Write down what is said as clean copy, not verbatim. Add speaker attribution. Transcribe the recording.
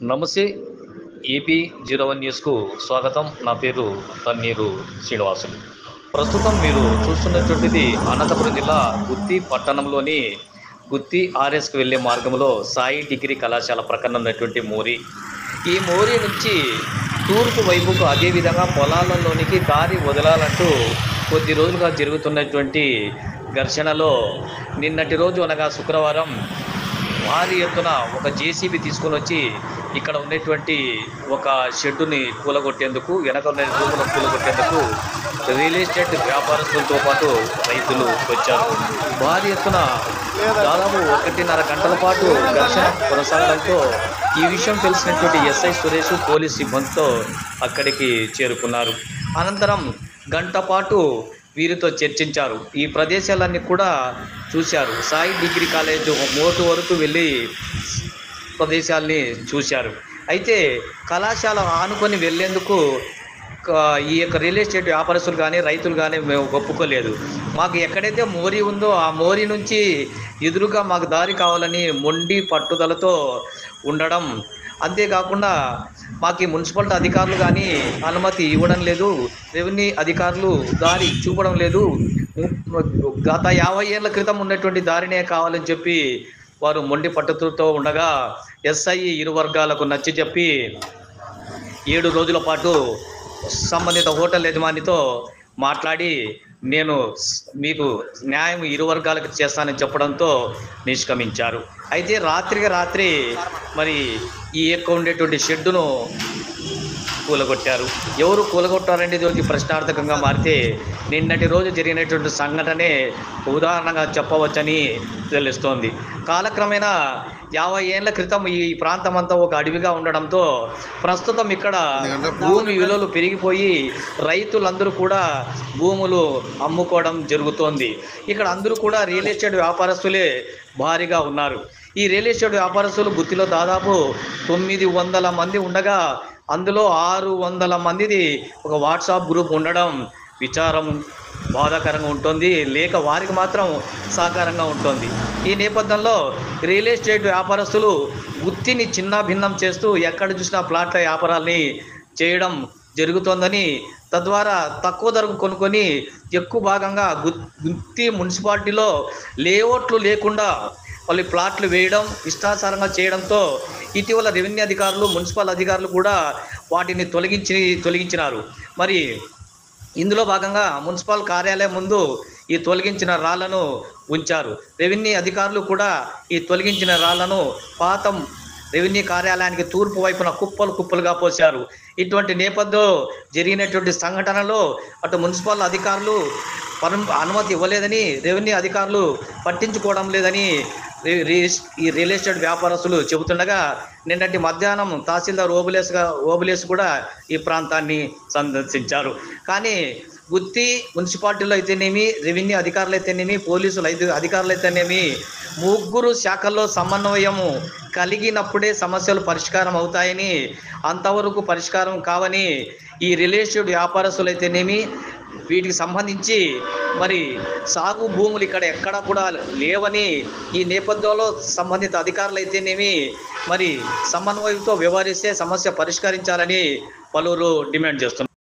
Speaker 1: నమస్తే. ఏపీ 01 న్యూస్కు స్వాగతం. నా పేరు తన్నీరు శ్రీనివాసులు. ప్రస్తుతం మీరు చూస్తున్నటువంటిది అనంతపురం జిల్లా గుత్తి పట్టణంలోని గుత్తి ఆర్ఎస్కి వెళ్ళే మార్గంలో సాయి డిగ్రీ కళాశాల ప్రక్కన ఉన్నటువంటి మోరీ. ఈ మోరీ నుంచి తూర్పు వైపుకు అదేవిధంగా పొలాలలోనికి దారి వదలాలంటూ కొద్ది రోజులుగా జరుగుతున్నటువంటి ఘర్షణలో నిన్నటి రోజు అనగా శుక్రవారం భారీ ఎత్తున ఒక జేసీబీ తీసుకొని వచ్చి ఇక్కడ ఉన్నటువంటి ఒక షెడ్డుని కూలగొట్టేందుకు, వెనక ఉన్న రూములను కూలగొట్టేందుకు రియల్ ఎస్టేట్ వ్యాపారస్తులతో పాటు రైతులు వచ్చారు. భారీ ఎత్తున దాదాపు 1.5 గంటల పాటు ఘర్షణ కొనసాగడంతో ఈ విషయం తెలిసినటువంటి ఎస్ఐ సురేష్ పోలీస్ సిబ్బందితో అక్కడికి చేరుకున్నారు. అనంతరం గంట పాటు వీరితో చర్చించారు. ఈ ప్రదేశాలన్నీ కూడా చూశారు. సాయి డిగ్రీ కాలేజ్ మోటు వరకు వెళ్ళి ప్రదేశాల్ని చూశారు. అయితే కళాశాల ఆనుకొని వెళ్ళేందుకు ఈ యొక్క రియల్ ఎస్టేట్ వ్యాపారస్తులు కానీ రైతులు కానీ మేము ఒప్పుకోలేదు. మాకు ఎక్కడైతే మోరీ ఉందో ఆ మోరీ నుంచి ఎదురుగా మాకు దారి కావాలని మొండి పట్టుదలతో ఉండడం, అంతేకాకుండా మాకు ఈ మున్సిపాలిటీ అధికారులు కానీ అనుమతి ఇవ్వడం లేదు, రెవెన్యూ అధికారులు దారి చూపడం లేదు, గత 50 ఏళ్ల క్రితం ఉన్నటువంటి దారినే కావాలని చెప్పి వారు మొండి పట్టుదలతో ఉండగా ఎస్ఐ ఇరు వర్గాలకు నచ్చి చెప్పి 7 రోజుల పాటు సంబంధిత హోటల్ యజమానితో మాట్లాడి నేను మీకు న్యాయం ఇరు వర్గాలకు చేస్తానని చెప్పడంతో నిష్క్రమించారు. అయితే రాత్రికి రాత్రి మరి ఈ యొక్క ఉండేటువంటి షెడ్డును కూలగొట్టారు. ఎవరు కూలగొట్టారనేది ఒక ప్రశ్నార్థకంగా మారితే నిన్నటి రోజు జరిగినటువంటి సంఘటనే ఉదాహరణగా చెప్పవచ్చని తెలుస్తోంది. కాలక్రమేణా 50 ఏళ్ల క్రితం ఈ ప్రాంతం అంతా ఒక అడవిగా ఉండడంతో ప్రస్తుతం ఇక్కడ భూమి విలువలు పెరిగిపోయి రైతులందరూ కూడా భూములు అమ్ముకోవడం జరుగుతోంది. ఇక్కడ అందరూ కూడా రియల్ ఎస్టేట్ వ్యాపారస్తులే భారీగా ఉన్నారు. ఈ రియల్ ఎస్టేట్ వ్యాపారస్తులు గుత్తిలో దాదాపు 900 మంది ఉండగా అందులో 600 మందిది ఒక వాట్సాప్ గ్రూప్ ఉండడం విచారం బాధాకరంగా ఉంటుంది, లేక వారికి మాత్రం సహకారంగా ఉంటుంది. ఈ నేపథ్యంలో రియల్ ఎస్టేట్ వ్యాపారస్తులు గుత్తిని చిన్న భిన్నం చేస్తూ ఎక్కడ చూసినా ప్లాట్ల వ్యాపారాల్ని చేయడం జరుగుతోందని, తద్వారా తక్కువ ధరకు కొనుక్కొని ఎక్కువ భాగంగా గుత్తి మున్సిపాలిటీలో లేఅవుట్లు లేకుండా వాళ్ళు ప్లాట్లు వేయడం, ఇష్టానుసారంగా చేయడంతో ఇటీవల రెవెన్యూ అధికారులు, మున్సిపల్ అధికారులు కూడా వాటిని తొలగించినారు. మరి ఇందులో భాగంగా మున్సిపల్ కార్యాలయం ముందు ఈ తొలగించిన రాళ్లను ఉంచారు. రెవెన్యూ అధికారులు కూడా ఈ తొలగించిన రాళ్లను పాత రెవెన్యూ కార్యాలయానికి తూర్పు వైపున కుప్పలుగా పోశారు. ఇటువంటి నేపథ్యంలో జరిగినటువంటి సంఘటనలో అటు మున్సిపల్ అధికారులు అనుమతి ఇవ్వలేదని, రెవెన్యూ అధికారులు పట్టించుకోవడం లేదని ఈ రియల్ ఎస్టేట్ వ్యాపారస్తులు చెబుతుండగా నిన్నటి మధ్యాహ్నం తహసీల్దార్ ఓబులేస్ కూడా ఈ ప్రాంతాన్ని సందర్శించారు. కానీ గుత్తి మున్సిపాలిటీలో అయితేనేమి, రెవెన్యూ అధికారులు అయితేనేమి, పోలీసులు అధికారులు అయితేనేమి, ముగ్గురు శాఖల్లో సమన్వయము కలిగినప్పుడే సమస్యలు పరిష్కారం అవుతాయని, అంతవరకు పరిష్కారం కావని ఈ రియల్ ఎస్టేట్ వ్యాపారస్తులు అయితేనేమి, వీటికి సంబంధించి మరి సాగు భూములు ఇక్కడ ఎక్కడా కూడా లేవని ఈ నేపథ్యంలో సంబంధిత అధికారులు అయితేనేమి మరి సమన్వయంతో వ్యవహరిస్తే సమస్య పరిష్కరించాలని పలువురు డిమాండ్ చేస్తున్నారు.